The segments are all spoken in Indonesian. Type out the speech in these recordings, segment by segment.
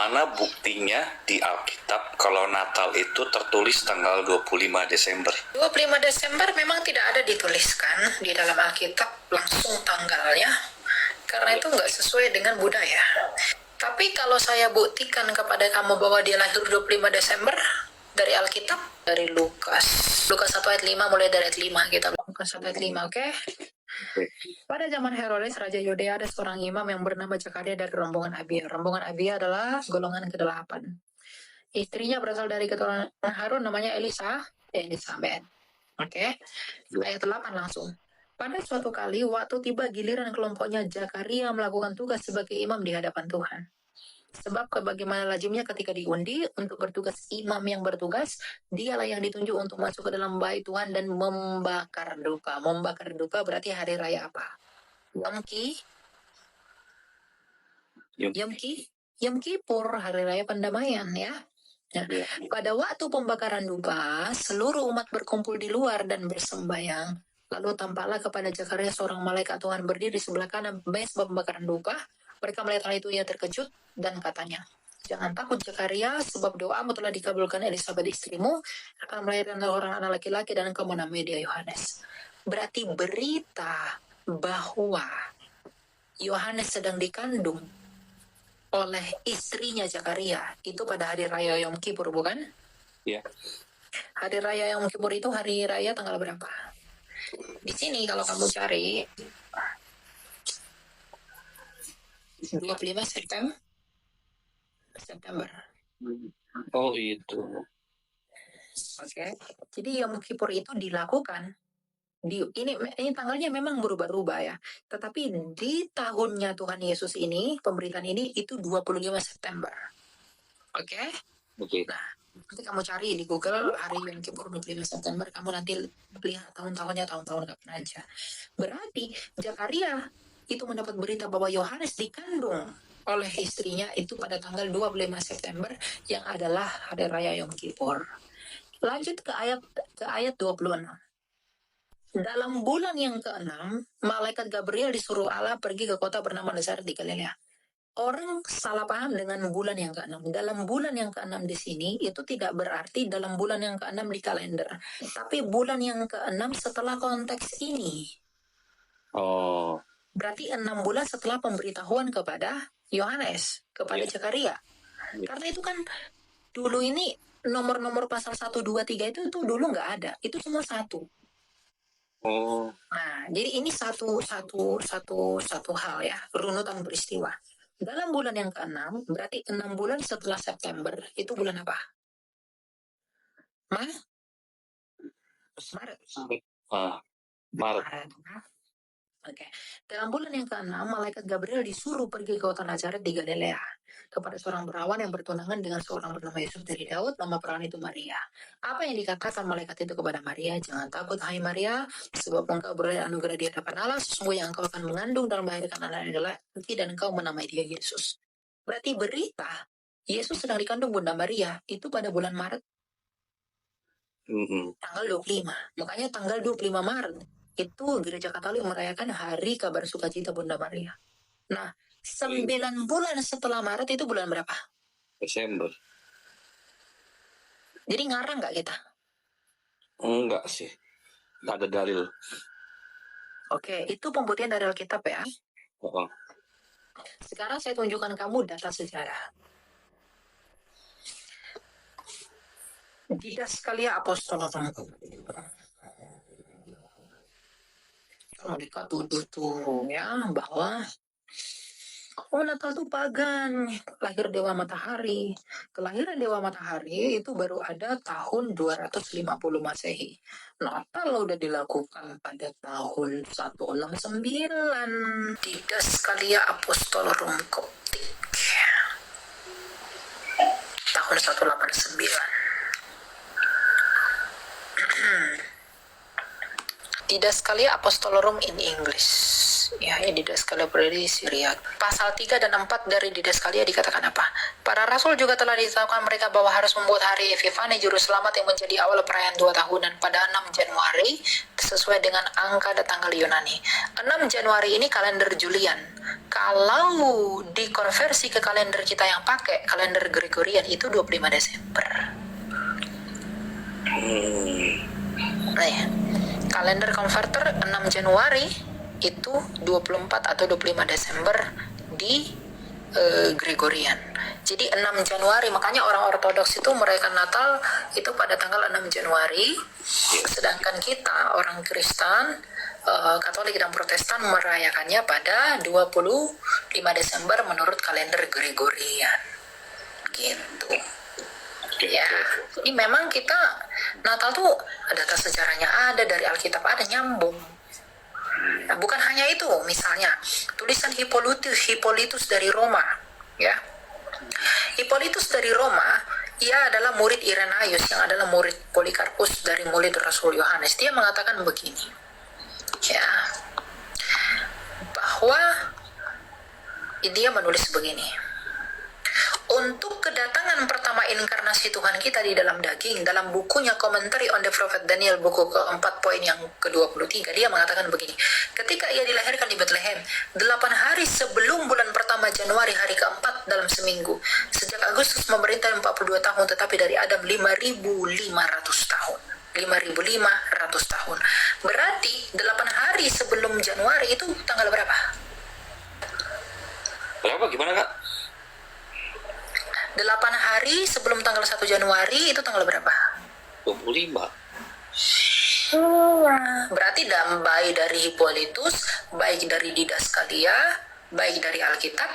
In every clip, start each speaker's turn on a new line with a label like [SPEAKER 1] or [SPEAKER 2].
[SPEAKER 1] mana buktinya di Alkitab kalau Natal itu tertulis tanggal 25 Desember?
[SPEAKER 2] 25 Desember memang tidak ada dituliskan di dalam Alkitab langsung tanggalnya, karena itu nggak sesuai dengan budaya. Tapi kalau saya buktikan kepada kamu bahwa dia lahir 25 Desember dari Alkitab, dari Lukas 1 ayat 5, mulai dari ayat 5 kita. Lukas 1 ayat 5, oke? Pada zaman Herodes, Raja Yudea, ada seorang imam yang bernama Zakaria dari rombongan Abia. Rombongan Abia adalah golongan ke-8. Istrinya berasal dari keturunan Harun, namanya Elisabeth. Oke? Ayat 8 langsung. Pada suatu kali, waktu tiba giliran kelompoknya, Zakaria melakukan tugas sebagai imam di hadapan Tuhan. Sebab bagaimana lazimnya ketika diundi untuk bertugas, imam yang bertugas, dialah yang ditunjuk untuk masuk ke dalam bait Tuhan dan membakar dupa. Membakar dupa berarti hari raya apa? Yom Kippur, hari raya pendamaian ya. Nah, pada waktu pembakaran dupa, seluruh umat berkumpul di luar dan bersembahyang. Lalu tampaklah kepada Zakaria seorang malaikat Tuhan berdiri di sebelah kanan mezbah pembakaran dupa. Mereka melihat hal itu, ia terkejut dan katanya, "Jangan takut Zakaria, sebab doamu telah dikabulkan. Elisabeth istrimu akan melahirkan seorang anak laki-laki dan engkau menamai dia Yohanes." Berarti berita bahwa Yohanes sedang dikandung oleh istrinya Zakaria itu pada hari raya Yom Kippur, bukan?
[SPEAKER 1] Iya.
[SPEAKER 2] Hari raya Yom Kippur itu hari raya tanggal berapa? Di sini kalau kamu cari 25 September.
[SPEAKER 1] Oh itu.
[SPEAKER 2] Oke. Jadi Yom Kippur itu dilakukan ini tanggalnya memang berubah-ubah ya. Tetapi di tahunnya Tuhan Yesus ini, pemberitaan ini itu 25 September. Oke?
[SPEAKER 1] Oke.
[SPEAKER 2] Nah, nanti kamu cari di Google hari Yom Kippur 25 September, kamu nanti lihat tahun-tahunnya, tahun-tahun kapan aja. Berarti Zakaria itu mendapat berita bahwa Yohanes dikandung oleh istrinya itu pada tanggal 25 September yang adalah hari raya Yom Kippur. Lanjut ke ayat 26. Dalam bulan yang ke-6, malaikat Gabriel disuruh Allah pergi ke kota bernama Nazaret di Galilea. Orang salah paham dengan bulan yang ke-6. Dalam bulan yang ke-6 di sini itu tidak berarti dalam bulan yang ke-6 di kalender, tapi bulan yang ke-6 setelah konteks ini.
[SPEAKER 1] Oh.
[SPEAKER 2] Berarti 6 bulan setelah pemberitahuan kepada Yohanes, kepada Zakaria. Karena itu kan dulu ini nomor-nomor pasal 1, 2, 3 itu dulu nggak ada. Itu cuma satu.
[SPEAKER 1] Oh.
[SPEAKER 2] Nah, jadi ini satu hal ya, runutan peristiwa. Dalam bulan yang ke-6, berarti 6 bulan setelah September, itu bulan apa? Maret.
[SPEAKER 1] Maret.
[SPEAKER 2] Oke. Dalam bulan yang ke-6, malaikat Gabriel disuruh pergi ke kota Nazaret di Galilea kepada seorang perawan yang bertunangan dengan seorang bernama Yusuf dari Daud, nama perawan itu Maria. Apa yang dikatakan malaikat itu kepada Maria? "Jangan takut, hai Maria, sebab engkau beroleh anugerah di hadapan Allah. Sesungguhnya engkau akan mengandung dan melahirkan anak laki-laki dan engkau menamai dia Yesus." Berarti berita Yesus sedang dikandung Bunda Maria itu pada bulan Maret. Tanggal 25. Makanya tanggal 25 Maret itu gereja Katolik merayakan hari kabar sukacita Bunda Maria. Nah, 9 bulan setelah Maret itu bulan berapa?
[SPEAKER 1] Desember.
[SPEAKER 2] Jadi ngarang nggak kita?
[SPEAKER 1] Enggak sih. Nggak ada dalil.
[SPEAKER 2] Oke, itu pembuktian dari Alkitab ya. Sekarang saya tunjukkan kamu data sejarah. Didaskalia Apostolorum. Mereka tuduh ya bahwa Natal itu pagan, lahir Dewa Matahari. Kelahiran Dewa Matahari itu baru ada tahun 250 Masehi. Natal udah dilakukan pada tahun 169. Didaskalia Apostolorum Koptik. Tahun 189. Didaskalia Apostolorum in English. Ya, Didaskalia berarti Syriac. Pasal 3 dan 4 dari Didaskalia dikatakan apa? Para rasul juga telah ditetapkan mereka bahwa harus membuat hari Epifani Juru Selamat yang menjadi awal perayaan 2 tahunan pada 6 Januari sesuai dengan angka dan tanggal Yunani. 6 Januari ini kalender Julian. Kalau dikonversi ke kalender kita yang pakai kalender Gregorian itu 25 Desember. Nah, ya. Kalender converter 6 Januari itu 24 atau 25 Desember di Gregorian. Jadi 6 Januari, makanya orang ortodoks itu merayakan Natal itu pada tanggal 6 Januari, sedangkan kita orang Kristen, Katolik dan Protestan merayakannya pada 25 Desember menurut kalender Gregorian. Gitu. Ya, jadi memang kita Natal tuh data sejarahnya ada, dari Alkitab ada, nyambung. Nah, bukan hanya itu, misalnya tulisan Hippolytus dari Roma, ya. Hippolytus dari Roma, ia adalah murid Irenaeus yang adalah murid Polikarpus dari murid Rasul Yohanes. Dia mengatakan begini, ya, bahwa dia menulis begini: untuk kedatangan pertama inkarnasi Tuhan kita di dalam daging, dalam bukunya Commentary on the Prophet Daniel, buku keempat poin yang ke-23, dia mengatakan begini: ketika ia dilahirkan di Bethlehem 8 hari sebelum bulan pertama Januari, hari keempat dalam seminggu, sejak Agustus memerintah 42 tahun, tetapi dari Adam 5.500 tahun. 5.500 tahun. Berarti 8 hari sebelum Januari itu tanggal berapa?
[SPEAKER 1] Berapa gimana Kak?
[SPEAKER 2] 8 hari sebelum tanggal 1 Januari itu tanggal berapa?
[SPEAKER 1] 25.
[SPEAKER 2] Berarti baik dari Hippolytus, baik dari Didaskalia, baik dari Alkitab,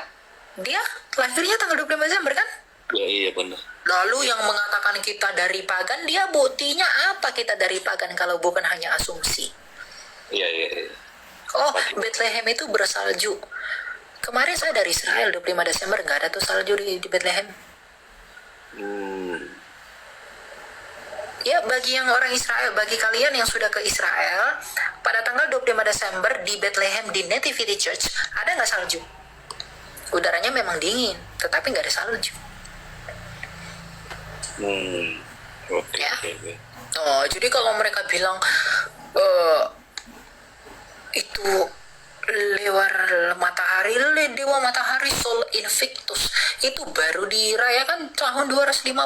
[SPEAKER 2] dia lahirnya tanggal 25 Desember kan?
[SPEAKER 1] Ya iya benar.
[SPEAKER 2] Lalu yang mengatakan kita dari pagan, dia buktinya apa kita dari pagan kalau bukan hanya asumsi?
[SPEAKER 1] Iya.
[SPEAKER 2] Oh, Bethlehem itu bersalju. Kemarin saya dari Israel 25 Desember nggak ada tuh salju di Bethlehem. Ya, bagi yang orang Israel, bagi kalian yang sudah ke Israel, pada tanggal 25 Desember di Bethlehem, di Nativity Church, ada nggak salju? Udaranya memang dingin, tetapi nggak ada salju.
[SPEAKER 1] Oke.
[SPEAKER 2] Ya. Oh, jadi kalau mereka bilang itu lewar matahari, dewa matahari Sol Invictus, itu baru dirayakan tahun 250.